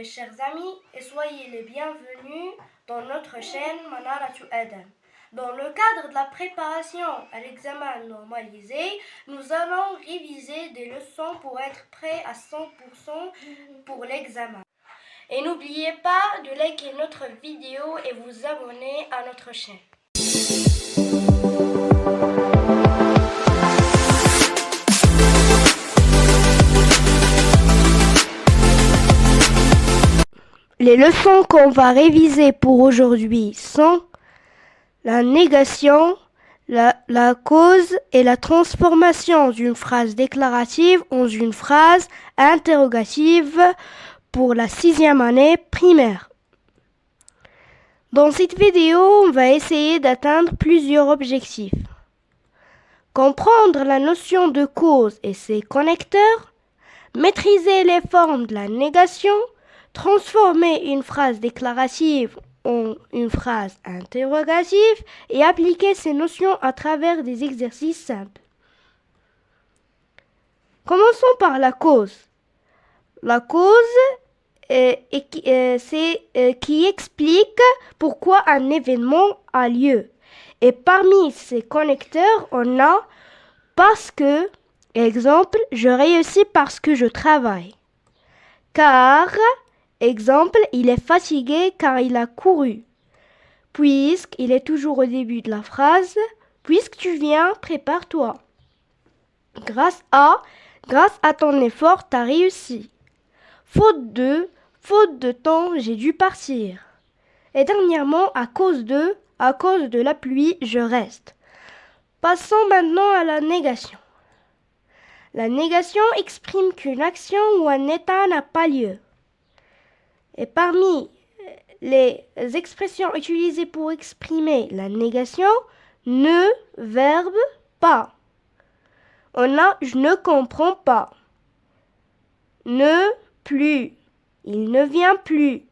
chers amis, et soyez les bienvenus dans notre chaîne Manaratu Adam. Dans le cadre de la préparation à l'examen normalisé, nous allons réviser des leçons pour être prêts à 100% pour l'examen. Et n'oubliez pas de liker notre vidéo et vous abonner à notre chaîne. Les leçons qu'on va réviser pour aujourd'hui sont la négation, la cause et la transformation d'une phrase déclarative en une phrase interrogative pour la 6e année primaire. Dans cette vidéo, on va essayer d'atteindre plusieurs objectifs. Comprendre la notion de cause et ses connecteurs, maîtriser les formes de la négation, transformer une phrase déclarative en une phrase interrogative et appliquer ces notions à travers des exercices simples. Commençons par la cause. La cause, c'est qui explique pourquoi un événement a lieu. Et parmi ces connecteurs, on a parce que, exemple, je réussis parce que je travaille. Car, exemple, il est fatigué car il a couru. Puisqu'il est toujours au début de la phrase, puisque tu viens, prépare-toi. Grâce à ton effort, tu as réussi. Faute de temps, j'ai dû partir. Et dernièrement, à cause de la pluie, je reste. Passons maintenant à la négation. La négation exprime qu'une action ou un état n'a pas lieu. Et parmi les expressions utilisées pour exprimer la négation, ne, verbe, pas. On a je ne comprends pas. Ne, plus. Il ne vient plus.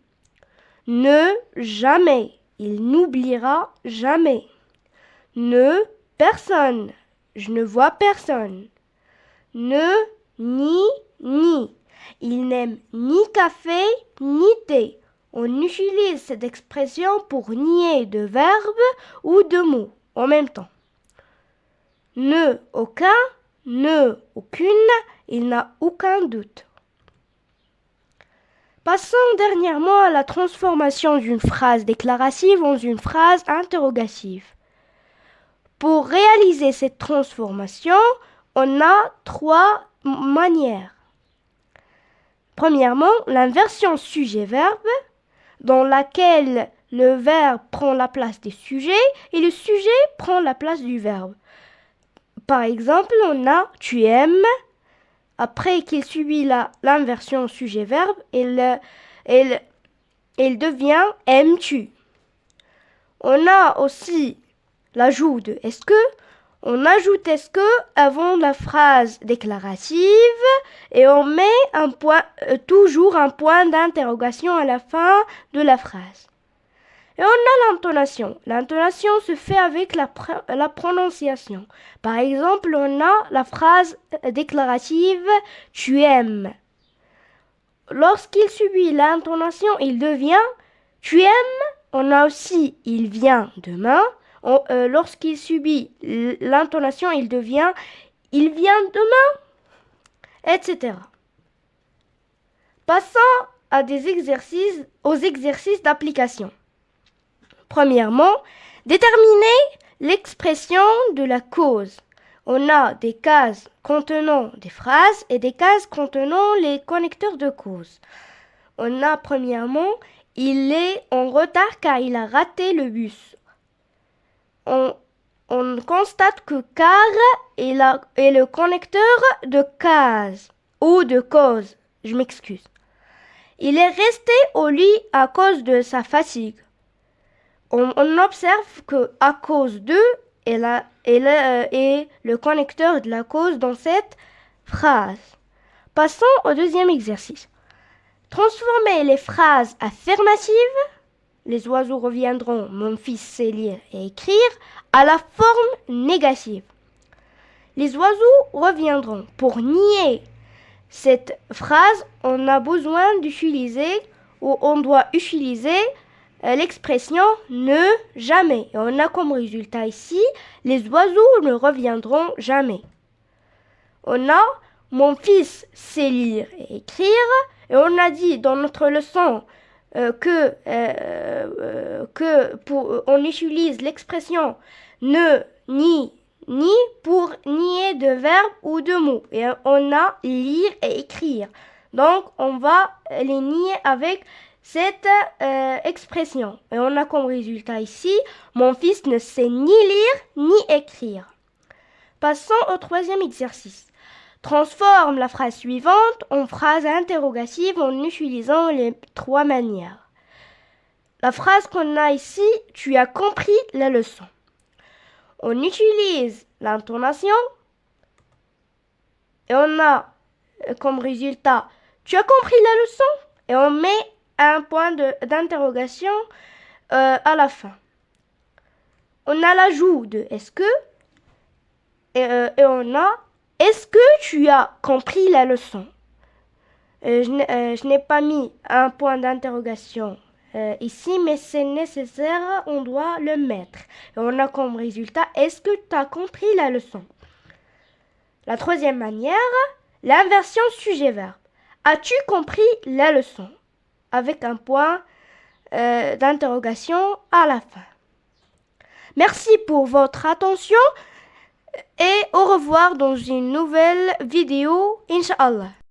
Ne, jamais. Il n'oubliera jamais. Ne, personne. Je ne vois personne. Ne, ni. Il n'aime ni café ni thé. On utilise cette expression pour nier de verbes ou de mots en même temps. Ne, aucun. Ne, aucune. Il n'a aucun doute. Passons dernièrement à la transformation d'une phrase déclarative en une phrase interrogative. Pour réaliser cette transformation, on a 3 manières. Premièrement, l'inversion sujet-verbe, dans laquelle le verbe prend la place des sujets et le sujet prend la place du verbe. Par exemple, on a tu aimes. Après qu'il subit l'inversion sujet-verbe, il devient aimes-tu. On a aussi l'ajout de est-ce que. On ajoute est-ce que avant la phrase déclarative et on met toujours un point d'interrogation à la fin de la phrase. Et on a l'intonation. L'intonation se fait avec la prononciation. Par exemple, on a la phrase déclarative « tu aimes ». Lorsqu'il subit l'intonation, il devient « tu aimes ». On a aussi « il vient demain ». Lorsqu'il subit l'intonation, il devient « il vient demain », etc. Passons aux exercices d'application. Premièrement, déterminer l'expression de la cause. On a des cases contenant des phrases et des cases contenant les connecteurs de cause. On a premièrement, il est en retard car il a raté le bus. On constate que car est le connecteur de case ou de cause. Je m'excuse. Il est resté au lit à cause de sa fatigue. On observe que à cause de est le connecteur de la cause dans cette phrase. Passons au deuxième exercice. Transformer les phrases affirmatives, les oiseaux reviendront, mon fils sait lire et écrire, à la forme négative. Les oiseaux reviendront. Pour nier cette phrase, on a besoin d'utiliser où on doit utiliser l'expression ne jamais. Et on a comme résultat ici, les oiseaux ne reviendront jamais. On a mon fils sait lire et écrire. Et on a dit dans notre leçon on utilise l'expression ne, ni pour nier de verbes ou de mots. Et on a lire et écrire. Donc, on va les nier avec cette expression. Et on a comme résultat ici, mon fils ne sait ni lire ni écrire. Passons au troisième exercice. Transforme la phrase suivante en phrase interrogative en utilisant les 3 manières. La phrase qu'on a ici, tu as compris la leçon. On utilise l'intonation et on a comme résultat, tu as compris la leçon? Et on met un point d'interrogation à la fin. On a l'ajout de est-ce que et on a est-ce que tu as compris la leçon? Je n'ai pas mis un point d'interrogation ici, mais c'est nécessaire, on doit le mettre. Et on a comme résultat, est-ce que tu as compris la leçon? La troisième manière, l'inversion sujet-verbe. As-tu compris la leçon? Avec un point d'interrogation à la fin. Merci pour votre attention et au revoir dans une nouvelle vidéo, Inch'Allah.